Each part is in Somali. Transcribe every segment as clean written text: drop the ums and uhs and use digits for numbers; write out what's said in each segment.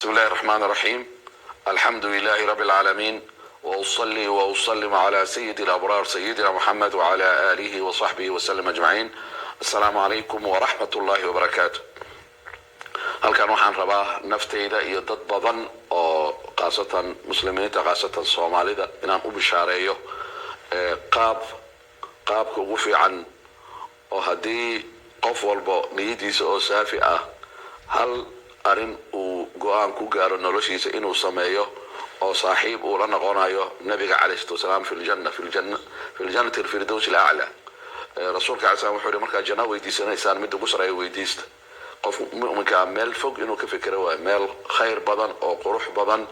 بسم الله الرحمن الرحيم. الحمد لله رب العالمين، وأصلي وأسلم على سيد الأبرار سيدنا محمد وعلى آله وصحبه وسلم أجمعين. السلام عليكم ورحمة الله وبركاته. halkan waxaan rabaa naftayda iyo dad badan oo qaasatan muslimiinta qaasatan Soomaalida inaan u bishaareeyo qaabka ugu fiican oo hadii qof walba niyadiisa oo saafi ah hal arin uu go'aan ku gaaro noloshiisa inuu sameeyo oo saaxiib uu la noqonayo nabiga calayhi salaam fil jannati al-firdaws al-a'la. rasuulka calayhi salaam wuxuu markaa janno weydiisanaysaan mid ugu sareeyo weydiista. qof mu'minka meel fog inuu ka fikiro waa meel khayr badan oo qurux badan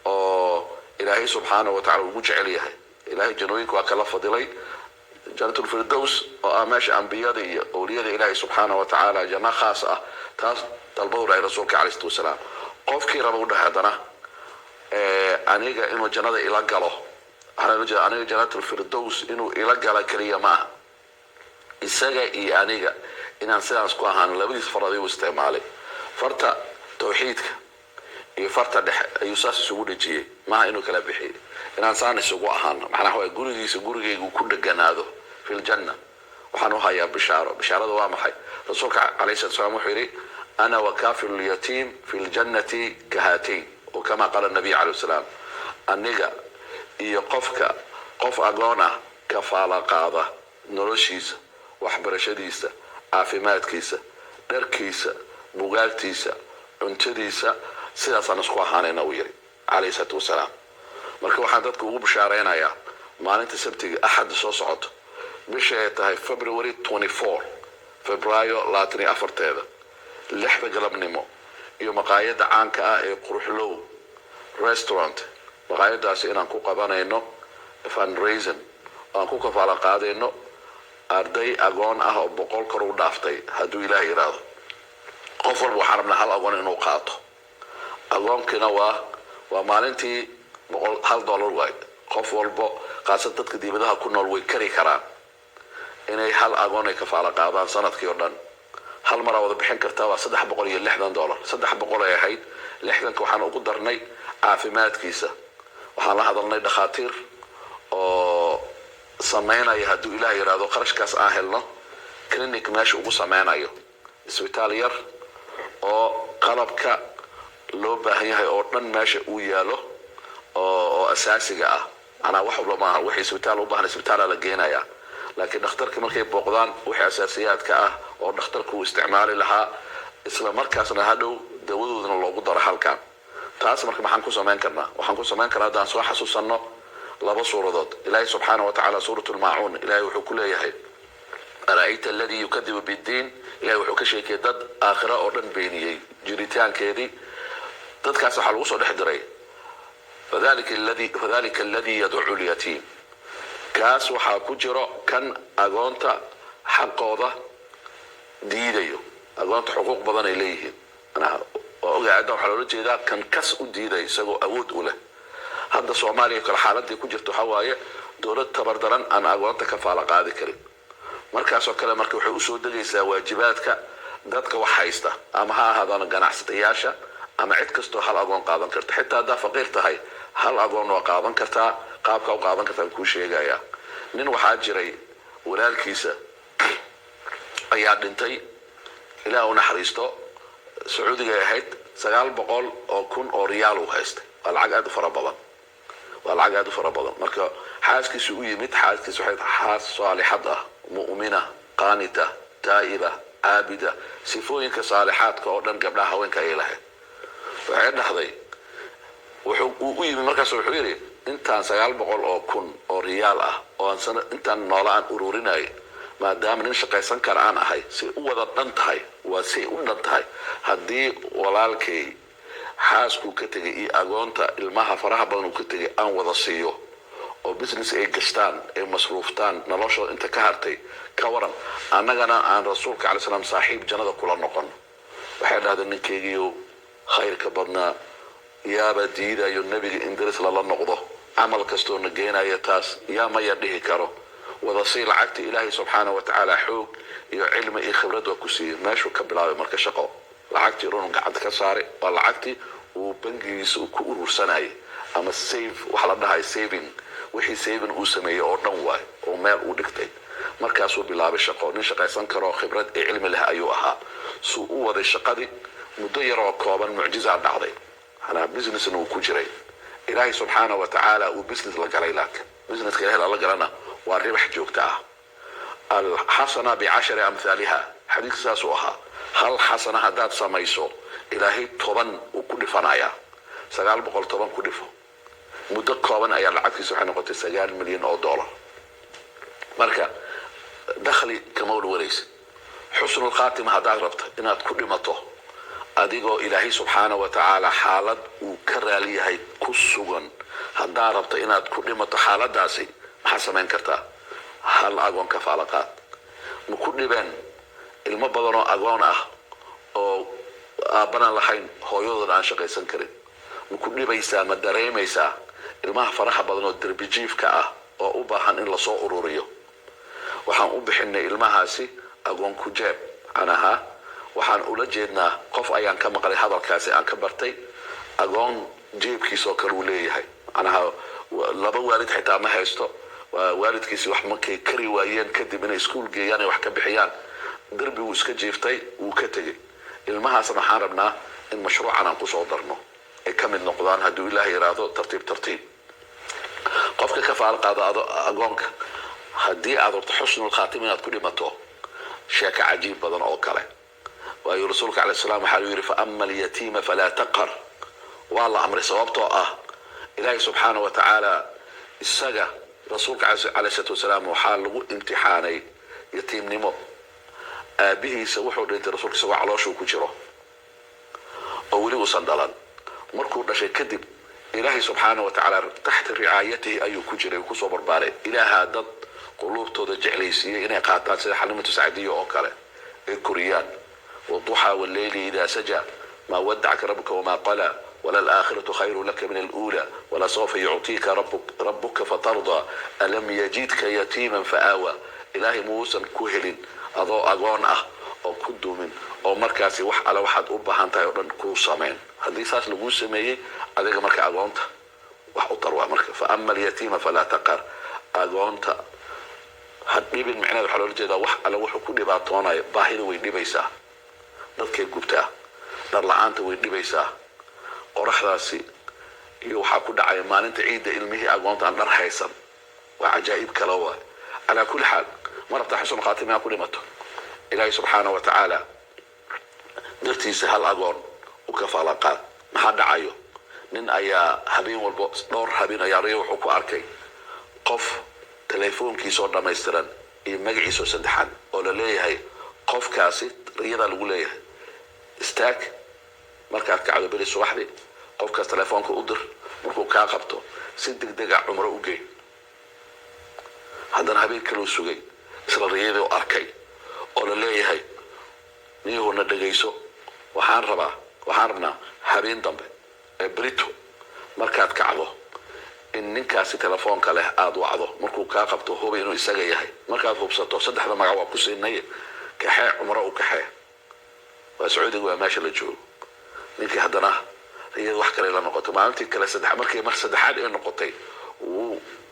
oo ilaahay subxaanahu wa ta'ala ugu jecel yahay. ilaahay jannooyinka waa kala fadilay jannatul firdaws oo meesha anbiyada iyo awliyada ilaahay subxaanahu wa ta'ala janno khaas ah taas dalbadu ilaahay rasuulka calayhi salaam qofkii rabo u dhahdana aniga inuu jannada ila galo aniga jannatul firdaws inuu ila galo kaliya ma isaga iyo aniga inaan sidaas ku ahaan labadiis faraday u isticmaalay farta tawxiidka iyo farta dhexe ayuu saas isugu dhajiyay ma inuu kala bixiyay inaan saan isugu ahaan maxana waa gurigeygu ku dhaganaado fil janna. waxaan u hayaa bishaarada waa maxay? rasuulka calayhi salaam wuxuu yiri ana wa kafil yatim fil jannati kahatayn oo kama qala nabi calayhi salaam aniga iyo qof agoon ah kafaala qaada noloshiisa waxbarashadiisa caafimaadkiisa dharkiisa bugaagtiisa cuntadiisa sidaasaan isku ahaanayna u yiri calayhi salaam. marka waxaan dadku ugu bishaareynayaa maalinta sabtiga axad soo socoto bisha ay tahay February 24 Febraayo 24 lixda galabnimo iyo maqaayada caanka ah ee Quruxlow restaurant maqaayadaas inaan ku qabanayno fundraising aan ku kafaala qaadayno arday agoon ah oo 100 kor u dhaaftay hadduu ilaahay yiraahdo. qof walba waxaan rabnaa hal agoon inuu qaato. agoonkina waa maalintii $100 waay. qof walba qaasad dadka dibadaha ku nool way kari karaan inay hal agoon ay kafaala qaadaan sanadkii oo dhan. hal mar wada bixin kartaa waa $360. 300 ay ahayd 60 waxaan ugu darnay caafimaadkiisa. waxaan la hadalnay dhakhaatiir oo sameynaya hadduu ilaahay yiraahdo qarashkaas aan helno clinic meesha ugu sameynayo isbitaal yar oo qalabka loo baahan yahay oo dhan meesha uu yaalo oo asaasiga ah. ana wax walba ma wixii isbitaal u baahan isbitaal la geenaya laakiin dhakhtarka markay booqdaan wixii asaasiyaadka ah oo dhakhtarku isticmaali lahaa isla markaasna hadhow dawadoodana loogu daro halkan. taas marka maxaan ku sameyn karnaa? waxaan ku sameyn karaa hadaan soo xasuusano laba suuradood. ilaahay subxaanahu wa ta'ala suuratul maa'uun ilaahay wuxuu ku leeyahay ara'ayta alladhi yukadibu bid-diin. ilaahay wuxuu ka sheekay dad aakhira oo dhan beeniyay jiritaankeedii. dadkaas waxa lagu soo dhex diray fadhalika alladhi yad'u al-yatim. kaas waxaa ku jiro kan agoonta xaqooda diidayo. agoonta xuquuq badan ay leeyihiin. ana ogaada waxa loo jeedaa kan kas u diiday isagoo awood u leh. hadda Soomaaliya kala xaaladii ku jirto waxa waaye dawlad tabardaran aan agoonta kafaala qaadi karin. markaas oo kale markii waxay u soo dagaysaa waajibaadka dadka wax haysta ama ha ahaadaan ganacsatayaasha ama cid kastoo hal agoon qaadan karta. xitaa haddaa faqiir tahay hal agoon oo qaadan kartaa. qaabka u qaadan kartaan ku sheegaya. nin waxaa jiray walaalkiisa ayaa dhintay ilaa uu naxariisto Sacuudiga ahayd 900,000 oo riyaal u haystay. waa lacag aad u fara badan. marka xaaskiisu u yimid xaaskiisu waxay xaas saalixad ah mu'mina qaanita taa'iba aabida sifooyinka saalixaadka oo dhan gabdhaha haweenka ay lahayd. waxay dhahday wuxuu u yimid markaas wuxuu yiri intaan 900,000 oo riyaal ah oo intaan noolaan ururinay maadaama nin shaqaysan kara aan ahay si u wada dhan tahay waa si u dhan tahay haddii walaalkay xaasku ka tagay iyo agoonta ilmaha faraha badan uu ka tagay aan wada siiyo oo business ay gastaan ay masruuftaan noloshooda inta ka hartay ka waran annagana aan rasuulka calayhi salaam saaxiib jannada kula noqon. waxay dhahdeen ninkeygiiyo khayrka badnaa yaaba diidayo nabiga in daris lala noqdo camal kastoo na geenaya taas yaa maya dhihi karo wada sii lacagta ilaahay subxaanahu wa ta'ala xoog iyo cilmi iyo khibrad waa ku siiyey. meeshuu ka bilaabay marka shaqo lacagtii run gacanta ka saaray waa lacagtii وبنجيس وكور سناي أما سيف وحلا هاي سيفين وحي سيفين وسمية أو نواي ومال ودكتي مركزو بلعب الشقة نشقة سنكرا خبرات علم لها أيوها سوء وذي الشقة دي مدير وكوابا معجزة عن بعضي أنا بزنس إنه كجري إلهي سبحانه وتعالى وبزنس لقري لك بزنس كله الله قرنا والربح جوكتها الحسنة بعشر أمثالها حديث ساسوها هل حسنة هدات سميسو إلهي طبعا وكل فنايا سقال بقول طبعا كل فو مدة كوابا أي العكس سبحانه وتعالى 9 مليون دولار مركا دخلي كمول وليس حسن الخاتمة هدات ربط إنها كل مطو adigoo ilaahay subxaanahu wa tacaala xaalad uu ka raaliyahay ku sugan haddaa rabto inaad ku dhimato xaaladaasi maxaa samayn kartaa hal agoon kafaalo qaad ma ku dhibeen ilmo badan oo agoon ah oo aabbana lahayn hooyadooda aan shaqaysan karin ma ku dhibaysaa ma dareemaysaa ilmaha faraha badan oo derbi jiifka ah oo u baahan in lasoo ururiyo waxaan u bixinay ilmahaasi agoon ku jeeb anaha waxaan ula jeednaa qof ayaan ka maqlay hadalkaasi aan ka bartay agoon jeebkiisa oo kale uu leeyahay anaha laba waalid xitaa ma haysto waalidkiisi wax markay kari waayeen kadib inay iskuul geeyaan wax ka bixiyaan darbi uu iska jiiftay uu ka tegay ilmahaasna waxaan rabnaa in mashruucan aan ku soo darno ay ka mid noqdaan hadduu ilaahay yiraahdo tartiib tartiib qofka ka faal qaado agoonka haddii aad rabto xusnul khaatima inaad ku dhimato sheeko cajiib badan oo kale وأي رسولك عليه السلام حال فأما اليتيم فلا تقهر والله أمر صوابته إلهي سبحانه وتعالى السجا رسولك عليه الصلاة والسلام وحال امتحاني يتيم نمو به سوحوا لأنت رسولك سوى على شو كجره أولي وصندلا مركو نشي كذب إلهي سبحانه وتعالى تحت رعايته أي كجره وكسو برباري إلها ضد قلوب تود جعليسية إنها قاطات حلمة سعدية أوكالة الكوريان والضحى والليل إذا سجى ما ودعك ربك وما قلى ولا الآخرة خير لك من الأولى ولا سوف يعطيك ربك فترضى ألم يجدك يتيما فآوى إلهي موسى كهل أضاء أغوان أو كدو من أو مركزي وح على واحد أبا هانتا يورن كو سامين حديثات لغو سميه أذيك مركز أغوانتا وح أطروا مركز فأما اليتيم فلا تقر أغوانتا هدني بالمعنى بحلول جدا وح على وح كل باطونا باهين ويدي بيسا dadkay gubtaa dar la'aanta way dhibaysaa qoraxdaasi iyo waxa ku dhacay maalinta ciida ilmihi agoonta aan dhar haysan waa ajaa'ib kala waa ala kulli hal marta xusn khaatima ku dhimato ilaahay subhanahu wa ta'ala dartiisa hal agoon u kafaala qaad maxaa dhacayo nin ayaa habeen walba dhowr habeen ayaa riyo wuxuu ku arkay qof telefoonkiisa oo dhameystiran iyo magaciisa saddexan oo la leeyahay qofkaasi riyada lagu leeyahay استاك markaad ka cado subaxdii qofka telefoonka u dir markuu ka qabto si degdeg ah umro u geey haddana habeen kale sugay isla riyada oo arkay oo la leeyahay niyuuna dhageyso waxaan rabnaa habeen dambe ee brito markaad kacdo in ninkaasi telefoonka leh aad wacdo markuu ka qabto hubi inuu isaga yahay markaad hubsato saddexda magac waa ku siinay kaxee umro u kaxee وسعودي وماشي للجو نيجي هدنا هي واحد كلا لنا نقطة ما عملتي كلا سدح مركي مر سدح حد نقطتين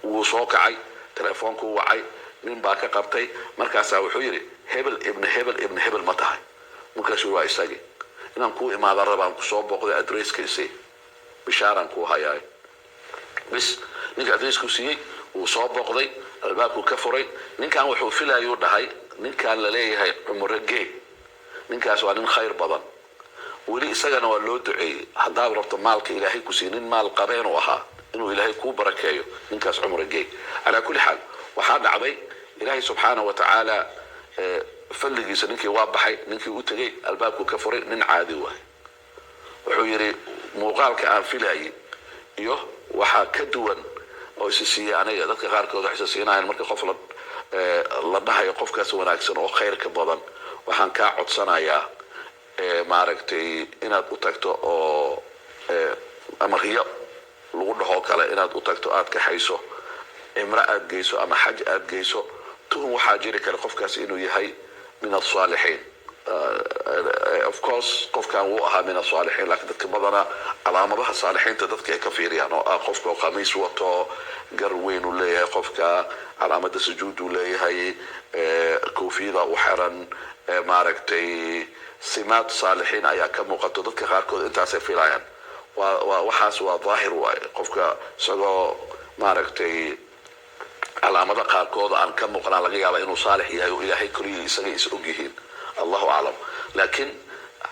وصوقعي تلفونك وعي من باكا قبتي مركز ساوي حيري ابن هبل متاعي ممكن شو رأي ساجي إن أنكو إما ضرب أنكو صوب وقضي أدريس كيسي بشارة أنكو هاي بس نيجي أدريس كيسي وصوب وقضي الباب كفري نين كان وحو فيلا يورد هاي نين كان لليه هاي عمر الجي ninkaas waa nin khayr badan wali isagana waa loo duceeyay hadaa rabto maalka ilaahay ku siinin maal qabeen oo ahaa inuu ilaahay ku barakeeyo ninkaas umrigeey ala kulli xaal waxa dhacday ilaahay subhanahu wa ta'ala falligiisa ninkii waa baxay ninkii u tagay albaabku ka furay nin caadi waay wuxuu yiri muuqaalka aan filayay iyo waxa ka duwan oo isisiiyay aniga dadka qaarkood waxa isisiinayaan marka qof la dhahayo qofkaas wanaagsan oo khayr ka badan waxaan ka codsanayaa maaragtay inaad u tagto oo ama riyo lagu dhaho kale inaad u tagto aad ka hayso imra aad geyso ama xaj aad geyso tuhum waxaa jiri kara qofkaas inuu yahay min as-saalihiin of course qofkan wuu ahaa min asaalixiin laakiin dadka badana calaamadaha saalixiinta dadka ay ka fiiriyaan oo ah qofka khamiis wato gar weyn u leeyahay qofka calaamada sujuud u leeyahay koofiyada u xiran maaragtay simaad saalixiin ayaa ka muuqato dadka qaarkood intaasay filayaan waxaas waa daahir waaye qofka isagoo maaragtay calaamada qaarkood aan ka muuqnaa laga yaaba inuu saalix yahay oo ilaahay keliya isaga is og yihiin allahu aclam laakiin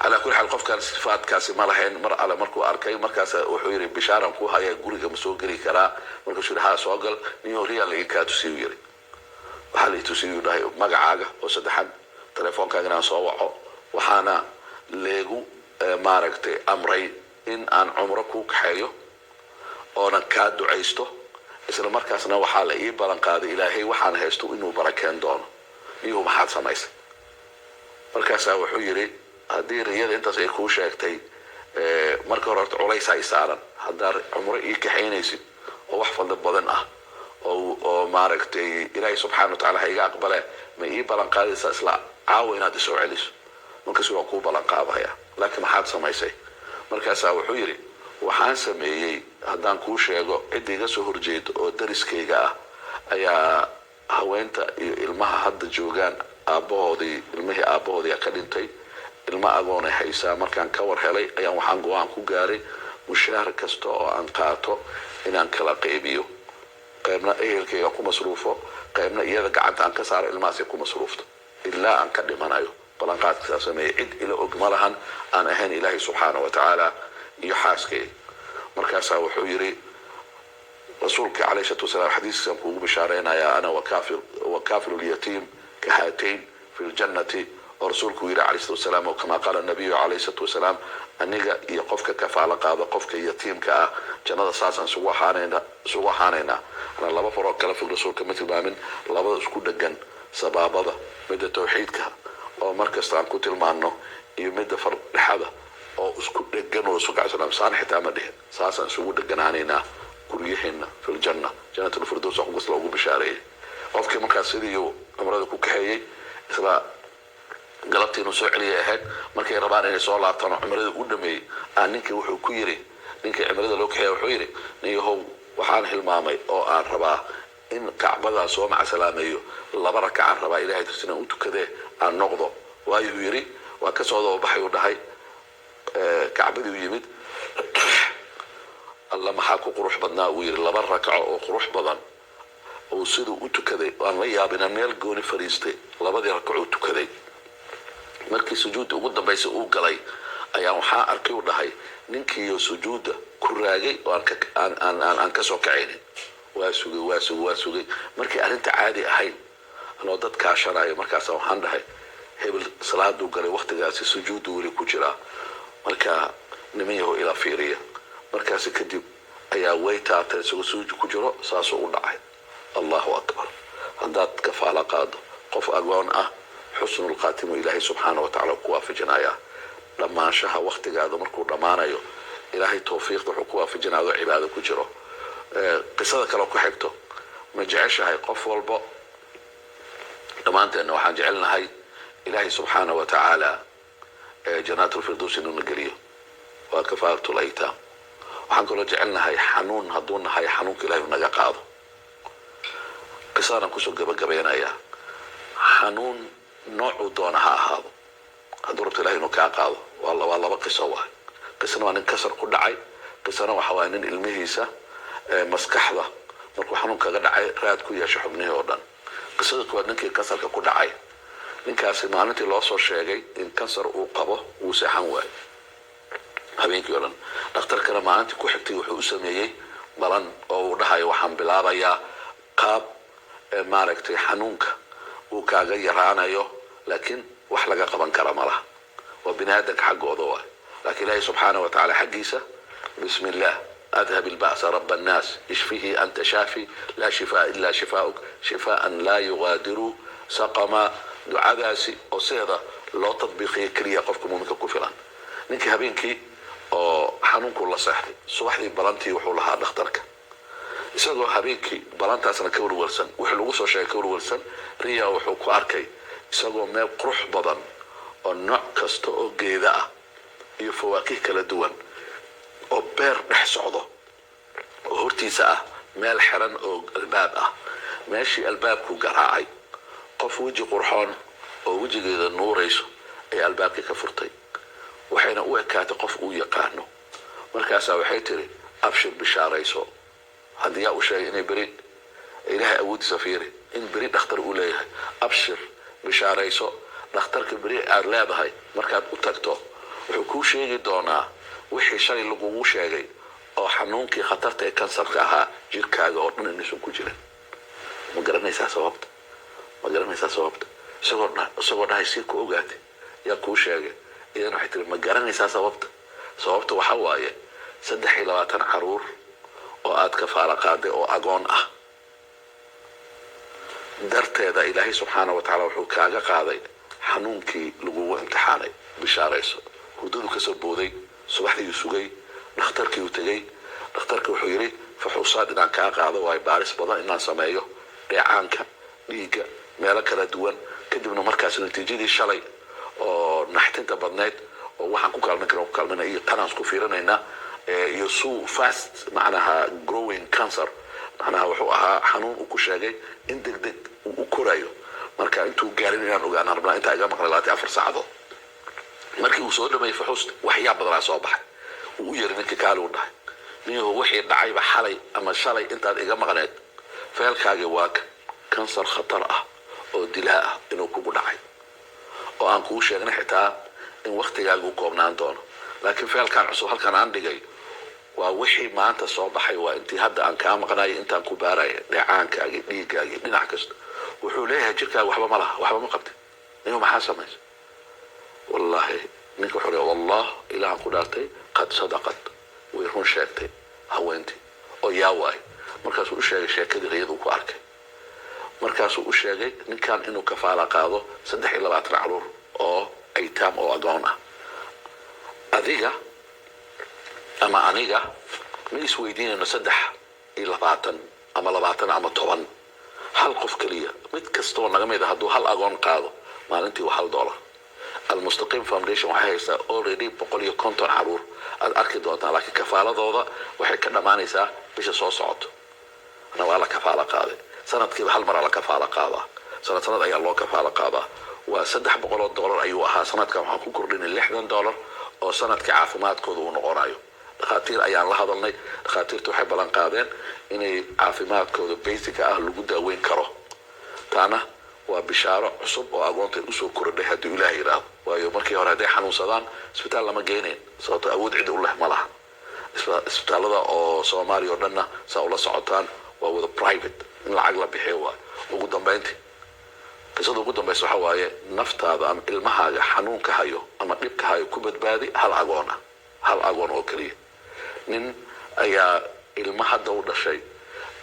على كل حال قف كان صفات كاسي ما لهين مر على مركو أركي مركز وحيري بشارة كوها يا جوري كمسوق جري كرا مركز شو لها سواقل نيوريا اللي كاتوسيو يري وحالي توسيو ده مجعاجة وصدحن تلفون كان صوّعه وحنا لجو ماركتي أمري إن عن عمركو كحيو أنا كادو عيسته إسلا مركز أنا وحالة إيه بلنقاد إلهي وحنا هيستو إنه بركان دون يوم ما حد سميس مركز وحيري هذه رياض أنت سيكون شاكتي مركز رأت علي سايسارا هذا عمره إيه كحينيسي أو حفظ البضن أو ماركتي إلهي سبحانه وتعالى هيجا أقبله ما إيه بلنقاد إسلا عاوين هذا سوى عليس ممكن سوى عقوب بلنقابها يا لكن ما حد سميسي مركز وحيري waxaan sameeyay haddaan kuu sheego cid iga soo horjeedo oo dariskayga ah ayaa haweenta iyo ilmaha hadda joogaan aabahoodii ilmihii aabahoodii ka dhintay ilma agoonay haysaa markaan ka war helay ayaan waxaan go'aan ku gaaray mushaar kasta oo aan qaato inaan kala qaybiyo qaybna ehelkayga ku masruufo qaybna iyada gacanta aan ka saaro ilmahaas ku masruufto ilaa aan ka dhimanayo ballanqaadkaas sameeyay cid ila og ma lahan aan ahayn ilaahay subxaanahu wa tacaala يحاسكي مركز وحيري رسولك عليه الصلاة والسلام حديث سمكو بشارين يا أنا وكافر اليتيم كهاتين في الجنة ورسولك ويرى عليه الصلاة والسلام وكما قال النبي عليه الصلاة والسلام أنك يقفك كفالة قاضي قفك يتيم كا جنة أساسا سوا حانينا أنا الله بفرق كلا في رسولك مثل ما من الله بسكو دقن سبابة مدى توحيدك أو مركز تان كتل معنه يمدى فرق لحظة oo isku dhegan oo suuqa salaam saan xitaa ma dhihin saasan isugu dheganaanayna guriyaheenna fil janna jannatul firdaws oo qosla ugu bishaareeyay qofkii markaas sidii umrada ku kaxeeyay isla galabtii inuu soo celiyay ahayd markay rabaan inay soo laabtaan umrada u dhameeyay aan ninkii wuxuu ku yiri ninkii umrada loo kaxeeyay wuxuu yiri niyahow waxaan hilmaamay oo aan rabaa in kacbada soo maca salaameeyo laba rakac rabaa ilaahay tusina u tukadee aan noqdo waayuu yiri waa ka soo baxay u dhahay كعبدي ويمد الله ما حاكو قروح بدنا وير لبا ركعه او قروح بدن او سيدو u tukaday aan la yaabina meel gooni fariistay labadii rakac u tukaday markii sujuud ugu dambeysay uu galay ayaa waxa arkay u dhahay ninkii sujuuda ku raagay oo aan ka soo kacaynin waa sugay markii arinta caadi ahayn anoo dad ka sharaay markaas waxaan dhahay hebel salaadu galay waqtigaasi sujuud wali ku jira marka nimayo ila fiiriya markaas kadib ayaa waytaatay sujuud ku jiro saasoo u dhacay Allahu akbar hadad kafaala qaado qof agoon ah xusnul qaatim ilaahi subhanahu wa ta'ala ku waafajinaya dhammaanshaha waqtigaada markuu dhamaanayo ilaahi tawfiiq wuxuu ku waafajinayo cibaado ku jiro qisada kale ku xigto ma jeceshahay qof walba dhamaanteena waxaan jecelnahay ilaahi subhanahu wa ta'ala جنات الفردوس إنه نجريه وكفالة الأيتام وحن كل جعلنا هاي حنون هدون هاي حنون كله ونجا قاضو قصارا كسر جبينا يا حنون نوع دونها هذا هدورت له إنه كقاضو والله بقي سوا قصنا وان انكسر كل عي قصنا وحوانين المهيسة مسكحة مركو حنون كجدعي راد كويا شحبني أردن قصدك وانك كسر كل عي ninkaasi maalintii loo soo sheegay in kansar uu qabo uu saxan waay habeenkii oo dhan dhakhtarkana maalintii ku xigtay wuxuu sameeyay balan oo uu dhahay waxaan bilaabayaa qaab maaragtay xanuunka uu kaaga yaraanayo laakiin wax laga qaban kara malaha waa binaadamka xaqooda waay laakiin ilaahay subxaanahu wa tacaala xaqiisa bismillah أذهب البأس رب الناس اشفيه أنت شافي لا شفاء إلا شفاؤك شفاء لا يغادر سقما ducadaasi oo seeda loo tadbiiqiyo kaliya qofka muuminka ku filan ninkii habeenkii oo xanuunku la saxday subaxdii balantii wuxuu lahaa dhakhtarka isagoo habeenkii balantaasna ka warwarsan wuxuu lagu soo sheegay ka warwarsan riya wuxuu ku arkay isagoo meel qurux badan oo nooc kasta oo geeda ah iyo fawaakih kala duwan oo beer dhex socdo oo hortiisa ah meel xiran oo albaab ah. meeshii albaabku garaacay qof weji qurxoon oo wejigeeda nuurayso ay albaabkii ka furtay, waxayna u ekaatay qof uu yaqaano. markaasaa waxay tiri abshir bishaarayso. haddii yaa u sheegay inay beri ilaahay awoodiisa fiiri in beri dhakhtar uu leeyahay, abshir bishaarayso. dhakhtarka beri aad leedahay markaad u tagto wuxuu kuu sheegi doonaa wixii shalay lagugu sheegay oo xanuunkii khatarta ee kansarka ahaa jirkaaga oo dhan inaysan ku jirin. ma garanaysaa sababta? isagoo dhahay si ku ogaatay yaa kuu sheegay. idan waxay tiri ma garanaysaa sababta? sababta waxa waaye 23 caruur oo aad kafaala qaaday oo agoon ah darteeda ilaahay subxaana wa tacaala wuxuu kaaga qaaday xanuunkii lagugu imtixaanay. bishaarayso. hurdadu kasoo booday, subaxdii sugay, dhakhtarkii u tegay. dhakhtarkii wuxuu yidhi faxuusaad inaan kaa qaado waayo baaris badan inaan sameeyo dheecaanka dhiigga meelo kala duwan. kadibna markaas natiijadii shalay oo naxtinta badneyd oo waxaan ku kaalmina iyo tanaan isku fiirinaynaa iyo suu fast macnaha growing cancer macnaha wuxuu ahaa xanuun uu ku sheegay in degdeg uu u korayo. marka intuu gaarin inaan ogaan rabnaa intaa iga maqlay 24 saacadood. markii uu soo dhameeyay faxuusta waxyaab badanaa soo baxay. uu u yeeray ninkii kaali u dhahay niyo wixii dhacayba xalay ama shalay intaad iga maqneed feelkaagii waa kansar khatar ah oo dilaa ah inuu kugu dhacay oo aan kuu sheegnay xitaa in waqtigaagu koobnaan doono. laakiin feelkaan cusub halkan aan dhigay waa wixii maanta soo baxay. waa intii hadda aan kaa maqnaayay intaan ku baaraya dheecaankaagii dhiiggaagii dhinac kasta. wuxuu leeyahay jirkaaga waxba ma laha, waxba ma qabtay. niyo maxaa samaysa? wallaahi ninka wuxuu leeyahay wallah ilaahan ku dhaartay qad sadaqat way run sheegtay haweentii oo yaa waay. markaasuu u sheegay sheekadii riyadu ku arkay. markaasuu u sheegay ninkan inuu kafaala qaado 23 caruur oo aytaam oo agoon ah. adiga ama aniga ma isweydiinayno 23 ama 20 ama 10. hal qof kaliya mid kastoo naga mid ah hadduu hal agoon qaado maalintii waa $1. المستقيم فاونديشن waxay haysaa already 150 caruur aad arki doontaa. laakiin kafaaladooda waxay ka dhamaanaysaa bisha soo socoto. ana waa la kafaala qaaday sanadkiiba hal mar la kafaala qaadaa. sanad ayaa loo kafaala qaadaa. waa $300 ayuu ahaa. sanadkan waxaan ku kordhinay $60 oo sanadkii caafimaadkooda uu noqonayo. dhakhaatiir ayaan la hadalnay. dhakhaatiirtu waxay ballan qaadeen inay caafimaadkooda basic ah lagu daaweyn karo. taana waa bishaaro cusub oo agoonta u soo kordhay haddii ilaahay yiraahdo. waayo markii hore hadday xanuunsadaan isbitaal lama geenayn sababtoo awood cid u leh ma laha. isbitaalada oo Soomaaliya oo dhanna saa ula socotaan waa wada private in lacag la bixiyo. waa ugu dambeyntii qisada ugu dambaysa waxa waaye naftaada ama ilmahaaga xanuunka hayo ama dhibka hayo ku badbaadi hal agoon oo kaliya. nin ayaa ilma hadda u dhashay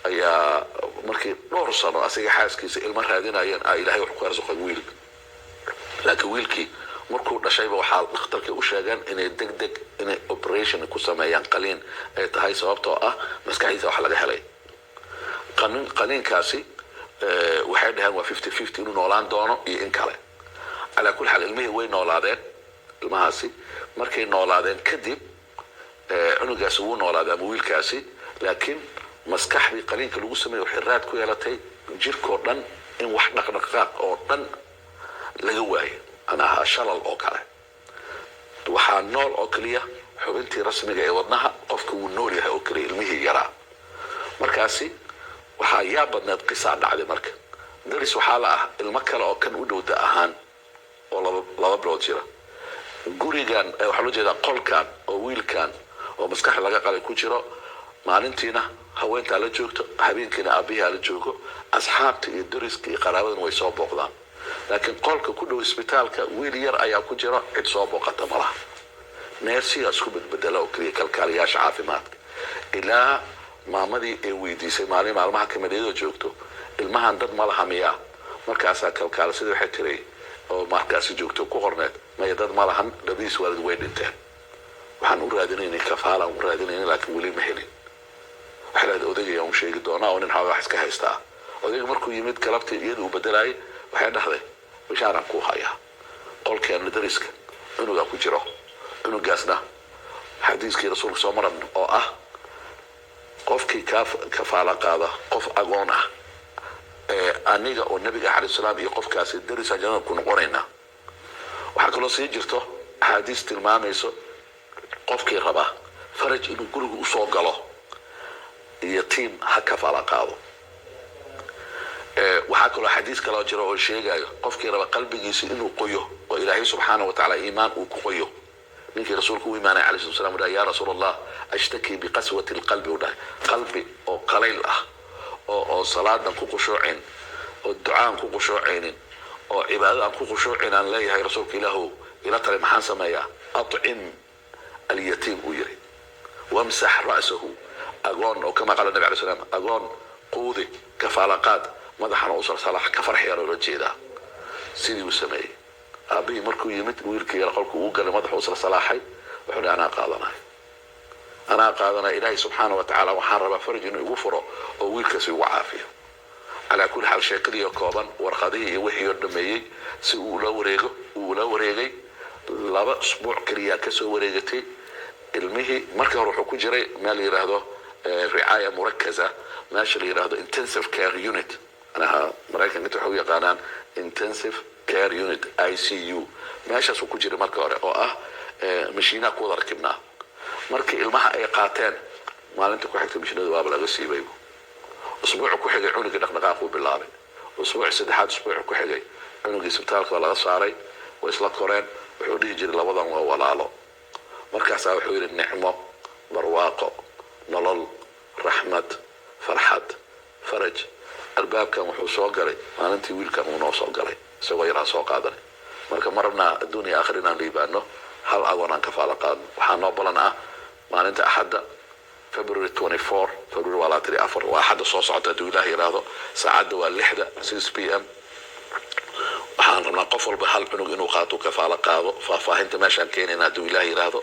ayaa markii dhowr sano asiga xaaskiisa ilma raadinayeen ilaahay wuxuu ku arsuqay wiil. laakiin wiilkii markuu dhashayba waxaa dhakhtarkii u sheegeen inay degdeg inay operation ku sameeyaan qaliin ay tahay sababtoo ah maskaxdiisa wax laga helay. qaliinkaasi waxay dhaheen waa 50-50 inuu noolaan doono iyo in kale. calaa kulli xaal ilmihii way noolaadeen. ilmahaasi markay noolaadeen kadib cunugaasi wuu noolaaday ama wiilkaasi. laakiin maskaxdii qaliinka lagu sameeyay waxay raad ku yeelatay jirkoo dhan in wax dhaqdhaqaaq oo dhan laga waayo. anaha shalal oo kale. waxaa nool oo kaliya xubintii rasmiga ee wadnaha qofka uu nool yahay oo kaliya ilmihii yaraa. markaasi waxaa yaa badneed qisaa dhacday. marka daris waxaa la ah ilmo kale oo kan u dhowda ahaan oo laba bilood jira. gurigan waxaa loo jeedaa qolkan oo wiilkan oo maskax laga qalay ku jiro. maalintiina haweentaa la joogto, habeenkiina aabiyaa la joogo. asxaabta iyo dariska iyo qaraabadana way soo booqdaan. laakiin qolka ku dhow isbitaalka wiil yar ayaa ku jira cid soo booqata ma laha. neersiga isku bedbedela oo kaliya kalkaaliyaasha caafimaadka. ilaa maamadii ay weydiisay maalmaha kamadiyada joogto ilmahan dad ma laha miyaa. markaasaa kalkaalisada waxay tiray oo markaasi joogto ku qorneed maya dad ma lahan, labadiis waalid way dhinteen. waxaan u raadinaynay kafaalaan u raadinaynay laakiin weli ma helin. waxay leedahay odayga u sheegi doonaa oo nin xoogaa wax iska haystaa. odayga markuu yimid galabtii iyada uu bedelayay waxay dhahday bishaaran ku hayaa. qolkeena dariska cunuga ku jiro cunugaasna xadiiskii rasuulka soo maran oo ah qofkii kafaala qaada qof agoon ah aniga oo nabiga alayhi salaam iyo qofkaasi darisa jannada ku noqonayna waxa kaloo sii jirto xadiis tilmaamayso qofkii raba faraj inuu guriga u soo galo yatiim ha kafaala qaado waxaa kaloo xadiis kaloo jiro oo sheegayo qofkii raba qalbigiisa inuu qoyo oo ilaahay subxaanahu wa tacaala iimaan uu ku qoyo ninkii rasuulku u iimaanay calayhi salaam wuxuu yaa rasuul allah ashtaki biqaswati alqalbi wadahay qalbi oo qalayl ah oo salaadan ku qushuucin oo ducaan ku qushuucinin oo cibaadada ku qushuucin aan leeyahay rasuulka ilaahu ila tali maxaan sameeyaa at'im al-yatiim u yiri wamsax ra'sahu agoon oo kama qala nabi calayhi salaam agoon quudi kafaalaqaad madaxana u salsalax ka farxiyo loo jeedaa sidii uu sameeyay abi markuu yimid wiilkii qolku uu galay madaxu salsalaxay wuxuu ana qaadanay ilaahay subxaanahu wa ta'aala waxaan rabaa faraj inuu igu furo oo wiilkaasi ugu caafiyo ala kulli hal sheekadii kooban warqadii iyo wixii dhameeyay si uu la wareegay laba usbuuc kaliya ka soo wareegatay ilmihii markii hore wuxuu ku jiray meel yiraahdo ricaaya murakkaza meesha la yiraahdo intensive care unit anaha maraykanka wuxuu yaqaanaan intensive care unit ICU meeshaas uu ku jiray markii hore oo ah mashiina ku wada rakibnaa markii ilmaha ay qaateen maalinta ku xigtay mashiinada waa laga siibay usbuuc ku xigay cunuga dhaqdhaqaaq uu bilaabay usbuuc saddexaad usbuuc ku xigay cunuga isbitaalka laga saaray way isla koreen wuxuu dhihi jiray labadan waa walaalo markaas wuxuu yiri nicmo barwaaqo nolol raxmad farxad faraj albaabkan wuxuu soo galay maalintii wiilkan uu noo soo galay isagoo yaraa soo qaadanay marka marna adduunka aakhirina liibaano hal agoonaan kafaala qaadno waxaa noo balan ah maalinta axadda February 24 February waa 4 waa axadda soo socota hadduu ilaahay yiraahdo saacadda waa 6 PM waxaan rabnaa qof walba hal cunug inuu qaato kafaala qaado faahfaahinta meeshaan keenayna hadduu ilaahay yiraahdo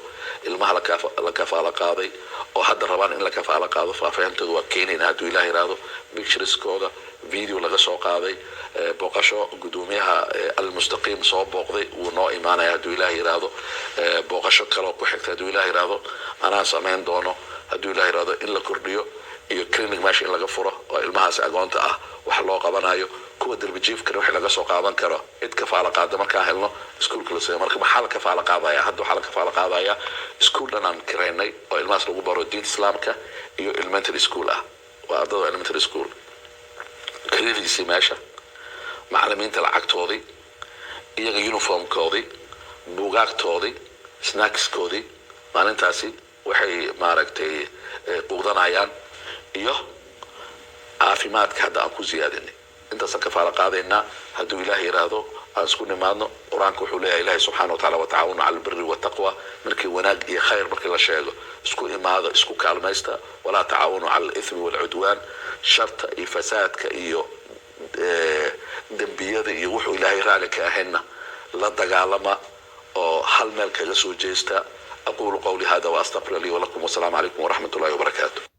ilmaha la kafaala qaaday oo hadda rabaan in la kafaala qaado faahfaahintooda waa keenayna hadduu ilaahay yiraahdo pictureskooda video laga soo qaaday booqasho gudoomiyaha al-mustaqiim soo booqday uu noo imaanaya hadduu ilaahay yiraahdo booqasho kale oo ku xigta hadduu ilaahay yiraahdo anaa samayn doono hadduu ilaahay yiraahdo in la kordhiyo iyo clinic meesha in laga furo oo ilmahaas agoonta ah wax loo qabanayo kuwa darbijiifkana wax laga soo qaadan karo cid kafaala qaada markaan helno iskuulka la sameeyo marka maxaa la kafaala qaadaya hadda waxaa la kafaala qaadaya iskuul dhan aan kireynay oo ilmahaas lagu baro diinta islaamka iyo elementary school ah waa ardada elementary school kalidiisi meesha macallimiinta lacagtoodii iyaga uniformkoodii buugaagtoodii snackskoodii maalintaasi waxay maaragtay quudanayaan iyo caafimaadka hadda aan ku ziyaadinay intaasaan kafaala qaadaynaa hadduu ilaahay yiraahdo aan isku nimaadno quraanka wuxuu leeyahay ilaahay subxaanahu wa tacaala watacaawanu cala albirri waataqwa markii wanaag iyo khayr markii la sheego isku imaado isku kaalmaysta walaa tacaawanu cala alithmi waalcudwaan sharta iyo fasaadka iyo dembiyada iyo wuxuu ilaahay raali ka ahayna la dagaalama oo hal meel kaga soo jeesta أقول قولي هذا وأستغفر لي ولكم والسلام عليكم ورحمة الله وبركاته.